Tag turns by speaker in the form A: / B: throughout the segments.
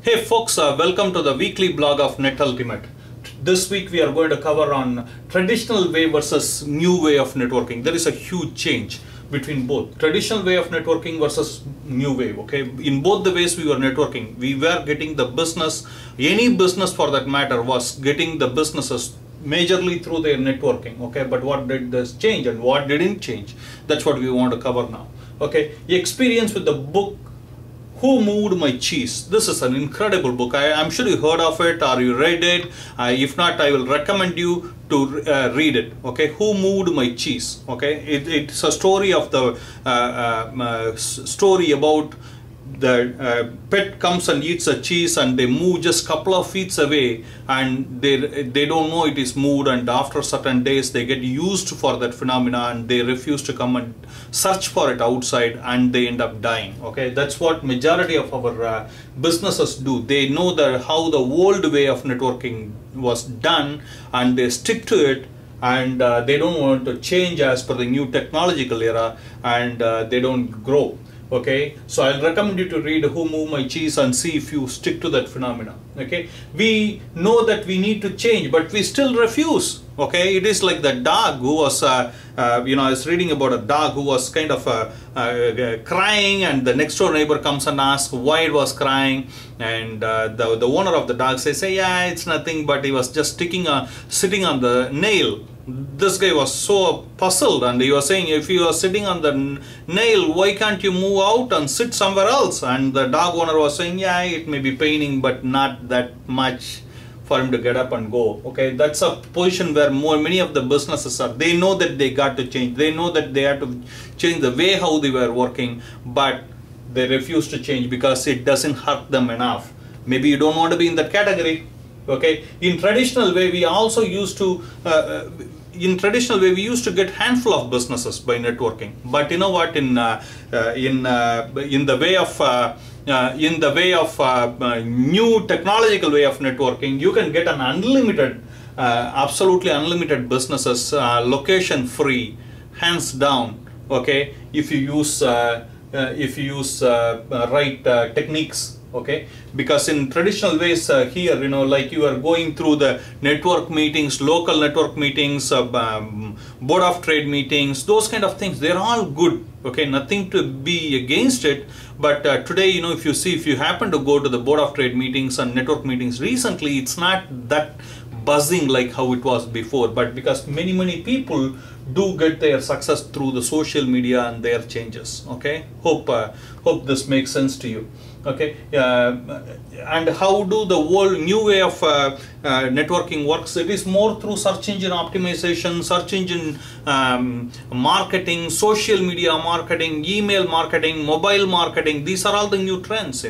A: Hey folks, welcome to the weekly blog of Net Ultimate. This week we are going to cover on traditional way versus new way of networking. There is a huge change between both traditional way of networking versus new way. Okay, in both the ways we were networking, we were getting the business, any business for that matter was getting the businesses majorly through their networking. Okay, but what did this change and what didn't change? That's what we want to cover now. Okay, experience with the book Who Moved My Cheese. This is an incredible book. I'm sure you heard of it or you read it. If not, I will recommend you to read it. Okay, Who Moved My Cheese. Okay, it's a story of the story about the pet comes and eats a cheese and they move just couple of feet away and they don't know it is moved, and after certain days they get used for that phenomena and they refuse to come and search for it outside and they end up dying. Okay, that's what majority of our businesses do. They know how the old way of networking was done and they stick to it, and they don't want to change as per the new technological era, and they don't grow. Okay, so I'll recommend you to read Who Moved My Cheese and see if you stick to that phenomena. Okay, we know that we need to change, but we still refuse. Okay, it is like the dog who was, I was reading about a dog who was kind of crying, and the next door neighbor comes and asks why it was crying, and the owner of the dog says, hey, yeah, it's nothing, but he was just sitting on the nail. This guy was so puzzled and he was saying, if you are sitting on the nail, why can't you move out and sit somewhere else? And the dog owner was saying, yeah, it may be paining, but not that much for him to get up and go. Okay, that's a position where many of the businesses are. They know that they got to change. They know that they have to change the way how they were working, but they refuse to change because it doesn't hurt them enough. Maybe you don't want to be in that category. Okay, in traditional way we also used to we used to get handful of businesses by networking, but you know what, in the way of new technological way of networking, you can get an unlimited absolutely unlimited businesses, location free, hands down. Okay, if you use right techniques. Okay, because in traditional ways here, like you are going through the network meetings, local network meetings, board of trade meetings, those kind of things, they're all good. Okay, nothing to be against it, but today, if you happen to go to the board of trade meetings and network meetings recently, it's not that buzzing like how it was before, but because many people do get their success through the social media and their changes. Okay, hope this makes sense to you. Okay, and how do the whole new way of networking works? It is more through search engine optimization, search engine marketing, social media marketing, email marketing, mobile marketing. These are all the new trends.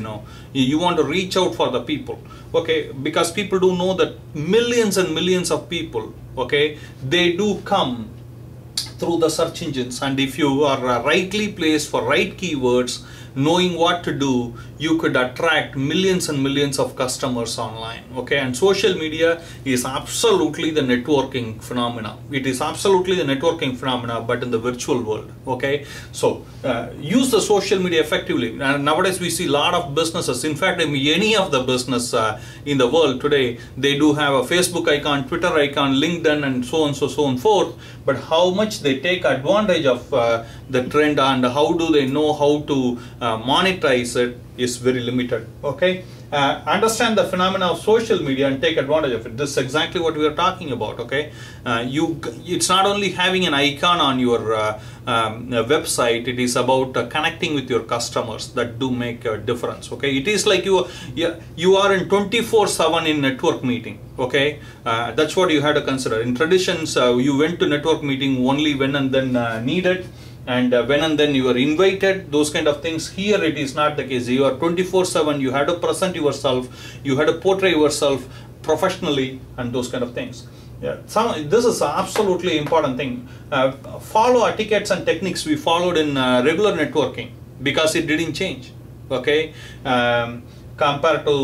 A: You want to reach out for the people. Okay, because people do know that millions and millions of people, okay, they do come through the search engines, and if you are rightly placed for right keywords, knowing what to do, you could attract millions and millions of customers online. Okay, and social media is absolutely the networking phenomena. It is absolutely the networking phenomena, but in the virtual world. Okay, so use the social media effectively. And nowadays we see a lot of businesses, in fact any of the business in the world today, they do have a Facebook icon, Twitter icon, LinkedIn, and so on and forth. But how much they take advantage of the trend and how do they know how to monetize it is very limited. Okay, understand the phenomena of social media and take advantage of it. This is exactly what we are talking about. Okay, it's not only having an icon on your website, it is about connecting with your customers that do make a difference. Okay, it is like you are in 24/7 in network meeting. Okay, that's what you have to consider. In traditions, you went to network meeting only when and then needed, and when and then you are invited, those kind of things. Here it is not the case. You are 24/7, you have to present yourself, you have to portray yourself professionally, and those kind of things. Yeah, this is an absolutely important thing. Follow etiquettes and techniques we followed in regular networking because it didn't change. Okay, compared to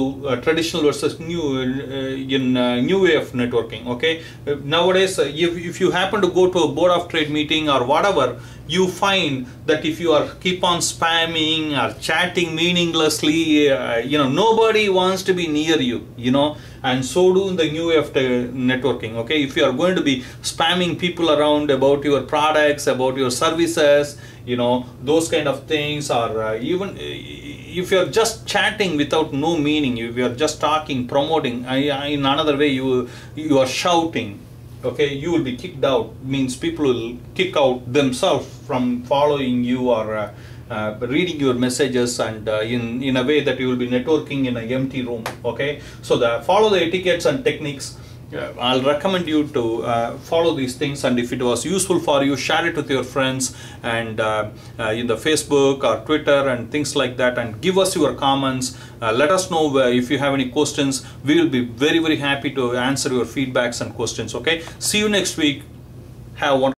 A: traditional versus new new way of networking. Okay, nowadays if you happen to go to a board of trade meeting or whatever, you find that if you are keep on spamming or chatting meaninglessly, nobody wants to be near you, and so do the new way of networking. Okay, if you are going to be spamming people around about your products, about your services, those kind of things, or even if you are just chatting without no meaning, if you are just talking, promoting, in another way you are shouting, okay, you will be kicked out. Means people will kick out themselves from following you or reading your messages, and in a way that you will be networking in an empty room. Okay, so follow the etiquettes and techniques. I'll recommend you to follow these things, and if it was useful for you, share it with your friends and in the Facebook or Twitter and things like that, and give us your comments. Let us know if you have any questions. We will be very, very happy to answer your feedbacks and questions. Okay, see you next week. Have one.